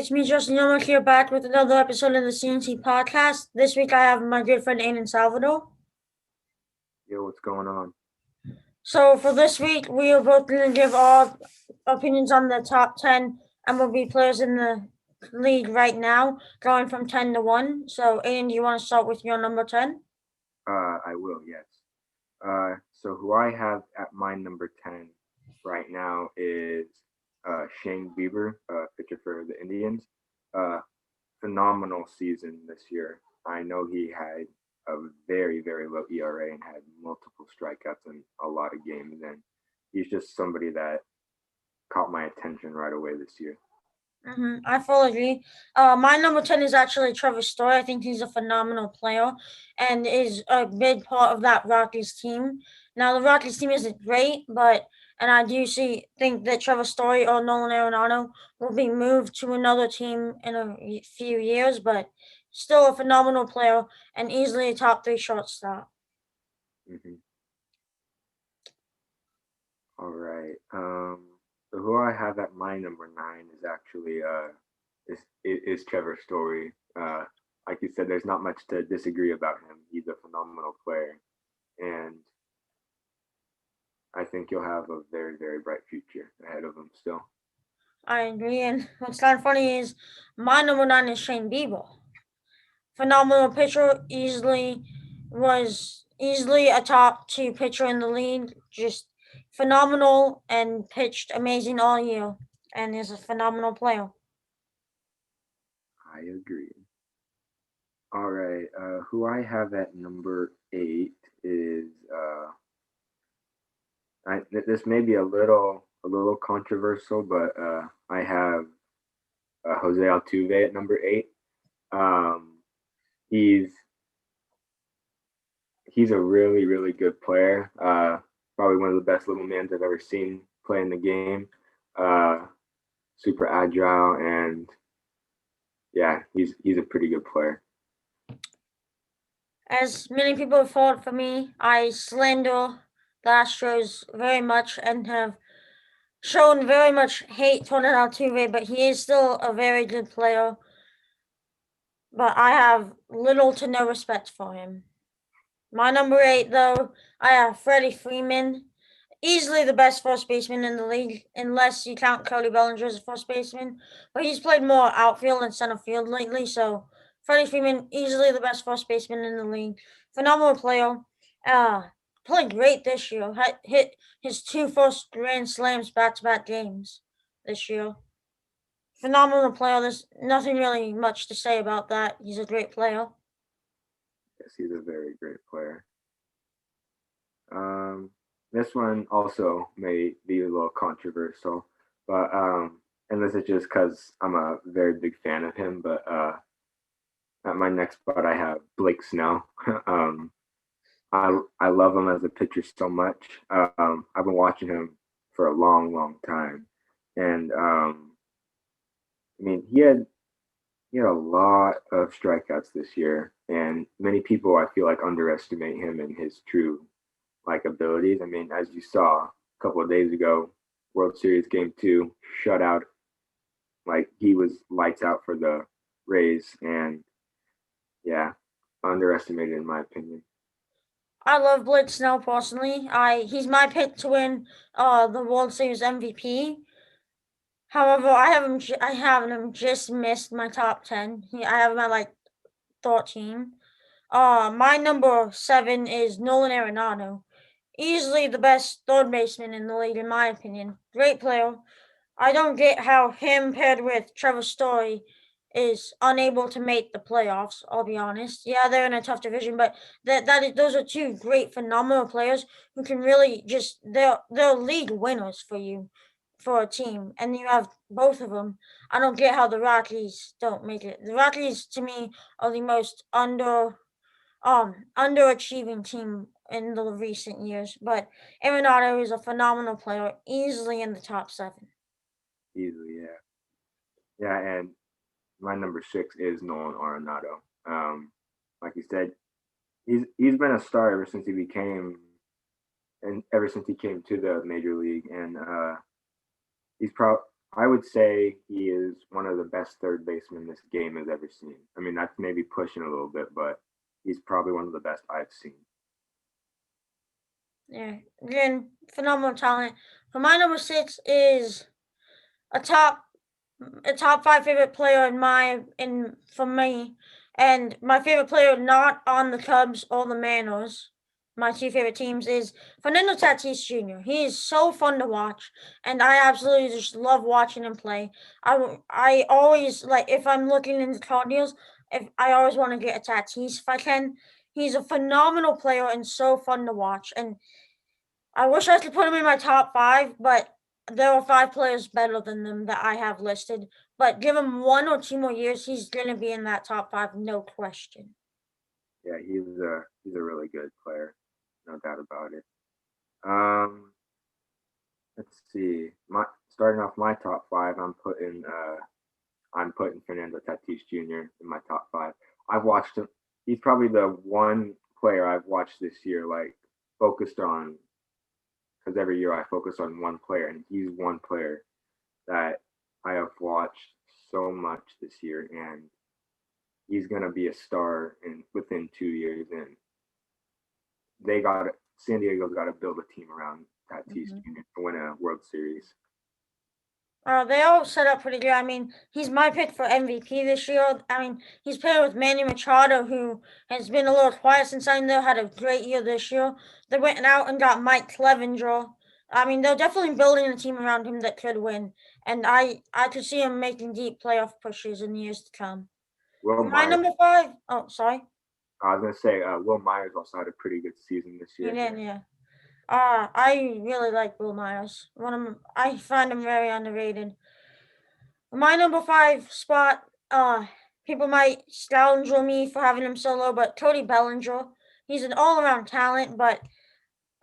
it's me, Justin Yoma, here back with another episode of the CNT podcast. This week I have my good friend Aiden Salvador. Yo, what's going on? So for this week, we are both going to give our opinions on the top 10 MLB players in the league right now, going from 10 to 1. So Aiden, do you want to start with your number 10? I will, yes. So who I have at my number 10 right now is Shane Bieber, pitcher for the Indians. Uh, Phenomenal season this year. I know he had a very, very low ERA and had multiple strikeouts in a lot of games, and he's just somebody that caught my attention right away this year. I fully agree. My number 10 is actually Trevor Story. I think he's a phenomenal player and is a big part of that Rockies team. Now, the Rockies team isn't great, and I do think that Trevor Story or Nolan Arenado will be moved to another team in a few years, but still a phenomenal player and easily a top three shortstop. Mm-hmm. All right. So who I have at my number 9 is actually is Trevor Story. Like you said, there's not much to disagree about him. He's a phenomenal player, and I think he'll have a very, very bright future ahead of him still. I agree, and what's kind of funny is my number 9 is Shane Bieber. Phenomenal pitcher, easily a top two pitcher in the league. Just phenomenal and pitched amazing all year, and is a phenomenal player. I agree. All right. Who I have at number 8 is this may be a little controversial, but I have Jose Altuve at number 8. Um, he's he's a really, really good player. Probably one of the best little mans I've ever seen play in the game. Uh, Super agile, and yeah, he's a pretty good player. As many people have thought for me, I slander the Astros very much and have shown very much hate toward Altuve, but he is still a very good player. But I have little to no respect for him. My number 8, though, I have Freddie Freeman. Easily the best first baseman in the league, unless you count Cody Bellinger as a first baseman. But he's played more outfield and center field lately, so Freddie Freeman, easily the best first baseman in the league. Phenomenal player. Uh, Played great this year. Hit his two first Grand Slams back to back games this year. Phenomenal player. There's nothing really much to say about that. He's a great player. Yes, he's a very great player. Um, this one also may be a little controversial, but and this is just because I'm a very big fan of him. But at my next spot, I have Blake Snell. I love him as a pitcher so much. I've been watching him for a long, long time, and I mean he had a lot of strikeouts this year, and many people I feel like underestimate him and his true abilities. I mean, as you saw a couple of days ago, World Series Game 2 shutout, he was lights out for the Rays, and yeah, underestimated in my opinion. I love Blake Snell personally. I He's my pick to win the World Series MVP. However, I have him just missed my top 10. I have him at like 13. My number 7 is Nolan Arenado. Easily the best third baseman in the league, in my opinion. Great player. I don't get how him paired with Trevor Story is unable to make the playoffs. I'll be honest. Yeah, they're in a tough division, but those are two great, phenomenal players who can really just they're league winners for you, for a team, and you have both of them. I don't get how the Rockies don't make it. The Rockies, to me, are the most underachieving team in the recent years. But Arenado is a phenomenal player, easily in the top 7. Easily, yeah, yeah. And my number 6 is Nolan Arenado. Like you said, he's been a star ever since he came to the major league, and he's I would say he is one of the best third basemen this game has ever seen. I mean, that's maybe pushing a little bit, but he's probably one of the best I've seen. Yeah, again, phenomenal talent. For my number 6 is a top a top 5 favorite player in for me, and my favorite player not on the Cubs or the Mariners. My two favorite teams is Fernando Tatis Jr. He is so fun to watch, and I absolutely just love watching him play. I always like if I'm looking into card deals, if I always want to get a Tatis if I can. He's a phenomenal player and so fun to watch, and I wish I could put him in my top 5, but there are 5 players better than them that I have listed. But give him 1 or 2 more years, he's gonna be in that top 5, no question. Yeah, he's a really good player, no doubt about it. Um, let's see. My starting off my top five, I'm putting Fernando Tatis Jr. in my top five. I've watched him. He's probably the one player I've watched this year, like focused on, because every year I focus on one player, and he's one player that I have watched so much this year, and he's gonna be a star in within 2 years. And they got San Diego's got to build a team around Tatis Mhm. Jr. to win a World Series. They all set up pretty good. I mean, he's my pick for MVP this year. I mean, he's paired with Manny Machado, who has been a little quiet since I know had a great year this year. They went out and got Mike Clevenger. I mean, they're definitely building a team around him that could win, and I could see him making deep playoff pushes in years to come. Will My Myers, number 5. Oh, sorry. I was gonna say, Will Myers also had a pretty good season this He year. did, yeah. I really like Will Myers. I find him very underrated. My number 5 spot, people might scourge me for having him so low, but Cody Bellinger. He's an all-around talent, but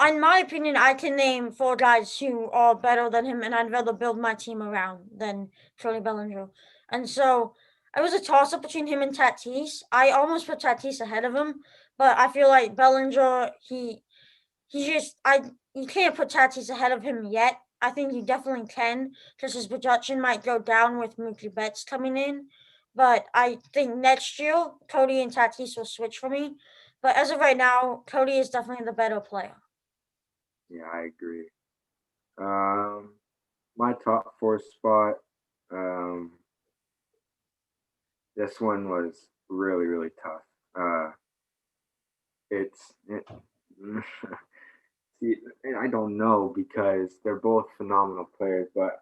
in my opinion, I can name 4 guys who are better than him, and I'd rather build my team around than Cody Bellinger. And so it was a toss-up between him and Tatis. I almost put Tatis ahead of him, but I feel like Bellinger, he just I you can't put Tatis ahead of him yet. I think you definitely can because his production might go down with Mookie Betts coming in. But I think next year Cody and Tatis will switch for me. But as of right now, Cody is definitely the better player. Yeah, I agree. Um, my top four spot. Um, this one was really really tough. Uh, it's it, see, I don't know because they're both phenomenal players, but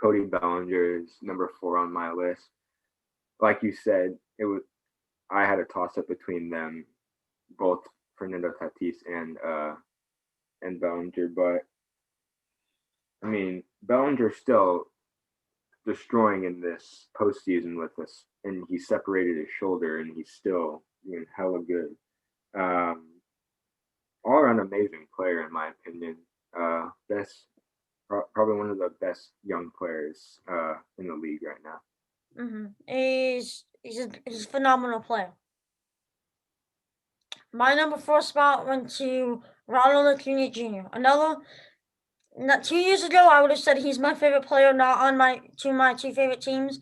Cody Bellinger is number four on my list. Like you said, it was I had a toss up between them, both Fernando Tatis and Bellinger, but I mean Bellinger's still destroying in this postseason with us, and he separated his shoulder, and he's still doing hella good. Um, all around amazing player in my opinion. Best, probably one of the best young players in the league right now. He's a phenomenal player. My number 4 spot went to Ronald Acuna Jr. Another not 2 years ago, I would have said he's my favorite player, not on my two favorite teams.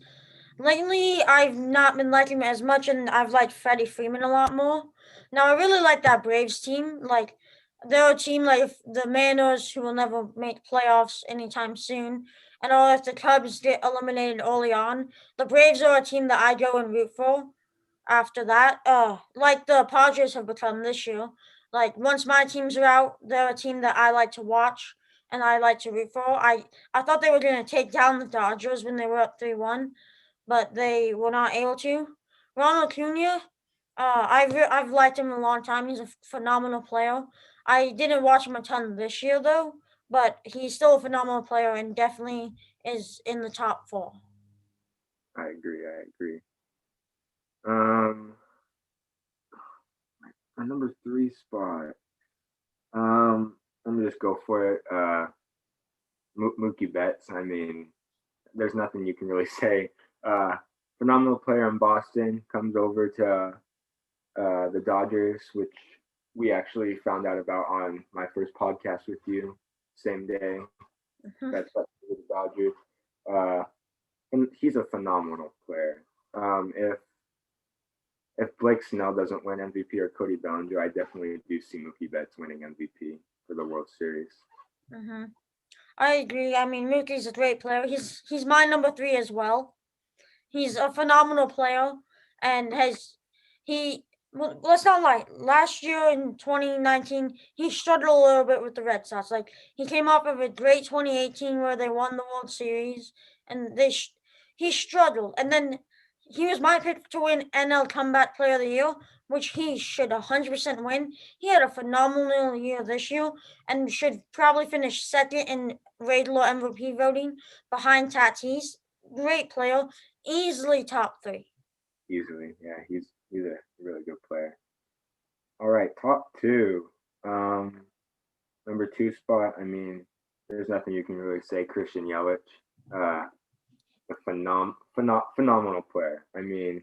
Lately, I've not been liking him as much, and I've liked Freddie Freeman a lot more. Now, I really like that Braves team. Like, they're a team like the Mariners who will never make playoffs anytime soon, and or if the Cubs get eliminated early on, the Braves are a team that I go and root for after that. Like the Padres have become this year. Like once my teams are out, they're a team that I like to watch and I like to root for. I thought they were gonna take down the Dodgers when they were up 3-1, but they were not able to. Ronald Acuna, I've liked him a long time. He's a phenomenal player. I didn't watch him a ton this year though, but he's still a phenomenal player and definitely is in the top 4. I agree. I agree. Um, my number three spot. Let me just go for it. Mookie Betts. I mean, there's nothing you can really say. Uh, Phenomenal player in Boston comes over to the Dodgers, which we actually found out about on my first podcast with you, same day. That's the Dodgers. And he's a phenomenal player. If Blake Snell doesn't win MVP or Cody Bellinger, I definitely do see Mookie Betts winning MVP for the World Series. Mm-hmm. I agree. I mean, Mookie's a great player. He's my number 3 as well. He's a phenomenal player, and he. Well, let's not lie. Last year in 2019, he struggled a little bit with the Red Sox. Like he came off of a great 2018 where they won the World Series, and he struggled. And then he was my pick to win NL Comeback Player of the Year, which he should 100% win. He had a phenomenal year this year, and should probably finish second in regular MVP voting behind Tatis. Great player, easily top 3. Easily, yeah, he's a really good player. All right, top 2. Number 2 spot. I mean, there's nothing you can really say. Christian Yelich, a phenomenal player. I mean,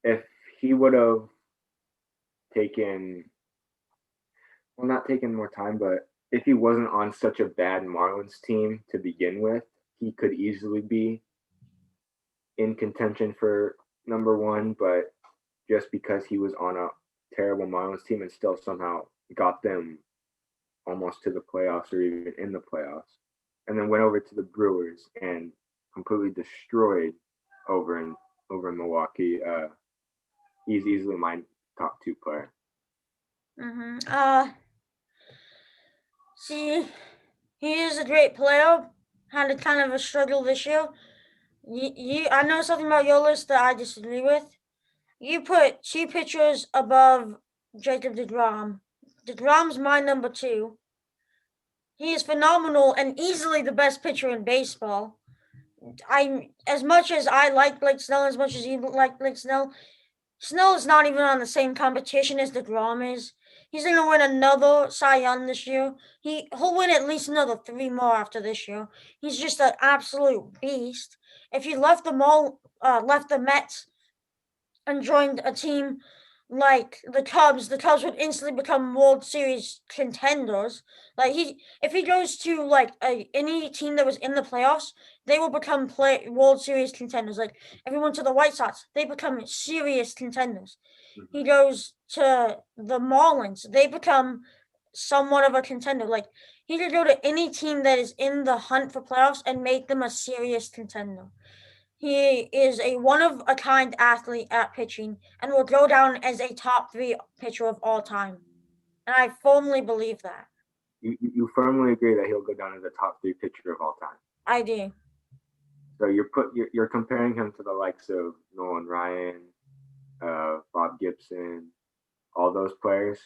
if he would have taken, well, not taken more time, but if he wasn't on such a bad Marlins team to begin with, he could easily be in contention for number 1. But just because he was on a terrible Marlins team and still somehow got them almost to the playoffs or even in the playoffs, and then went over to the Brewers and completely destroyed over in Milwaukee. He's easily my top 2 player. Mm-hmm. See, he is a great player. Had a kind of a struggle this year. I know something about your list that I disagree with. You put 2 pitchers above Jacob DeGrom. DeGrom's my number 2. He is phenomenal and easily the best pitcher in baseball. I as much as I like Blake Snell, as much as you like Blake Snell, Snell is not even on the same competition as DeGrom is. He's gonna win another Cy Young this year. He'll win at least another 3 more after this year. He's just an absolute beast. If he left left the Mets and joined a team like the Cubs would instantly become World Series contenders. If he goes to like any team that was in the playoffs, they will become World Series contenders. Like if he went to the White Sox, they become serious contenders. Mm-hmm. He goes to the Marlins, they become somewhat of a contender. Like he could go to any team that is in the hunt for playoffs and make them a serious contender. He is a one of a kind athlete at pitching and will go down as a top 3 pitcher of all time. And I firmly believe that. You firmly agree that he'll go down as a top 3 pitcher of all time. I do. So you're comparing him to the likes of Nolan Ryan, Bob Gibson, all those players.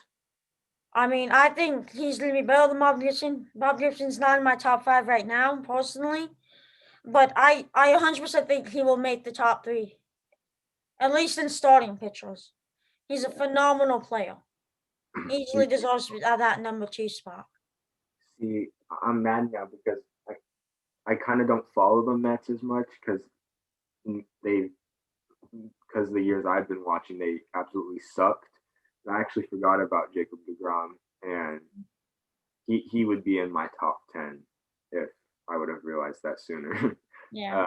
I mean, I think he's going to be better than Bob Gibson. Bob Gibson's not in my top 5 right now, personally. But I 100% think he will make the top 3. At least in starting pitchers. He's a phenomenal player. Easily deserves that number 2 spot. See, I'm mad now because I kind of don't follow the Mets as much because the years I've been watching they absolutely sucked. And I actually forgot about Jacob DeGrom, and he would be in my top 10 if I would have realized that sooner. Yeah.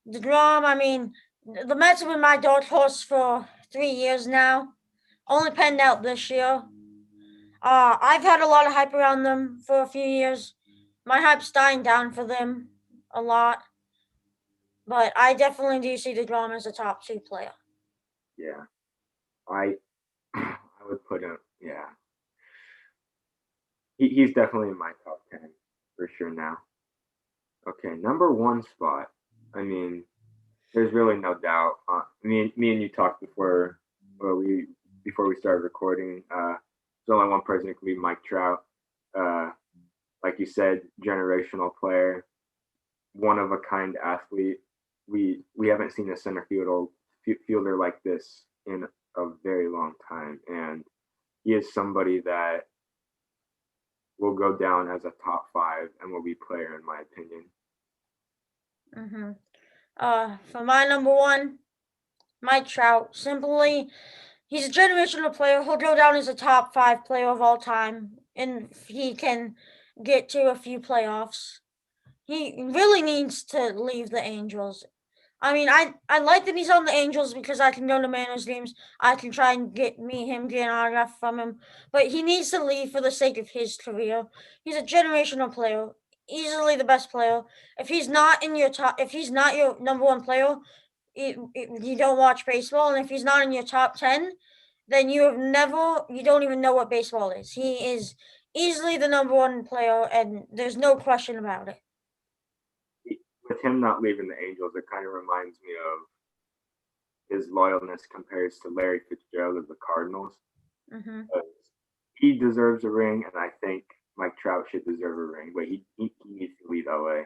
DeGrom, I mean, the Mets have been my dark horse for 3 years now. Only penned out this year. I've had a lot of hype around them for a few years. My hype's dying down for them a lot. But I definitely do see DeGrom as a top 2 player. Yeah. I would put him, yeah. He's definitely in my top 10 for sure now. Okay, number 1 spot. I mean, there's really no doubt. Me and you talked before we started recording. There's only one person who can be Mike Trout. Like you said, generational player, one of a kind athlete. We haven't seen a center fielder like this in a very long time, and he is somebody that will go down as a top 5 MLB player in my opinion. For my number 1, Mike Trout. Simply, he's a generational player. He'll go down as a top 5 player of all time, and he can get to a few playoffs. He really needs to leave the Angels. I mean, I like that he's on the Angels because I can go to Mariners games. I can try and get an autograph from him. But he needs to leave for the sake of his career. He's a generational player, easily the best player. If he's not in your top, if he's not your number one player, you don't watch baseball. And if he's not in your top 10, then you don't even know what baseball is. He is easily the number one player, and there's no question about it. With him not leaving the Angels, it kind of reminds me of his loyalness compares to Larry Fitzgerald of the Cardinals. Mm-hmm. He deserves a ring, and I think Mike Trout should deserve a ring, but he needs to leave LA.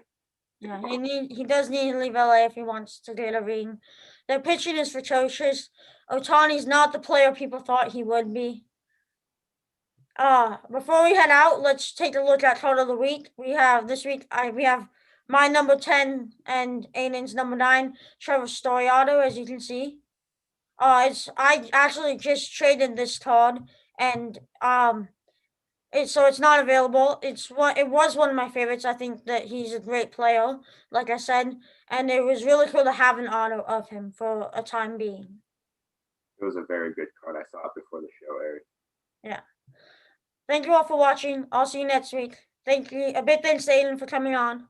Yeah, he does need to leave LA if he wants to get a ring. Their pitching is ferocious. Otani's not the player people thought he would be. Before we head out, let's take a look at card of the week. We have this week. We have my number 10 and Aiden's number 9, Trevor Storyotto, as you can see. I actually just traded this card, and it's not available. It was one of my favorites. I think that he's a great player, like I said, and it was really cool to have an auto of him for a time being. It was a very good card. I saw it before the show aired. Yeah. Thank you all for watching. I'll see you next week. Thank you. A big thanks to Aiden for coming on.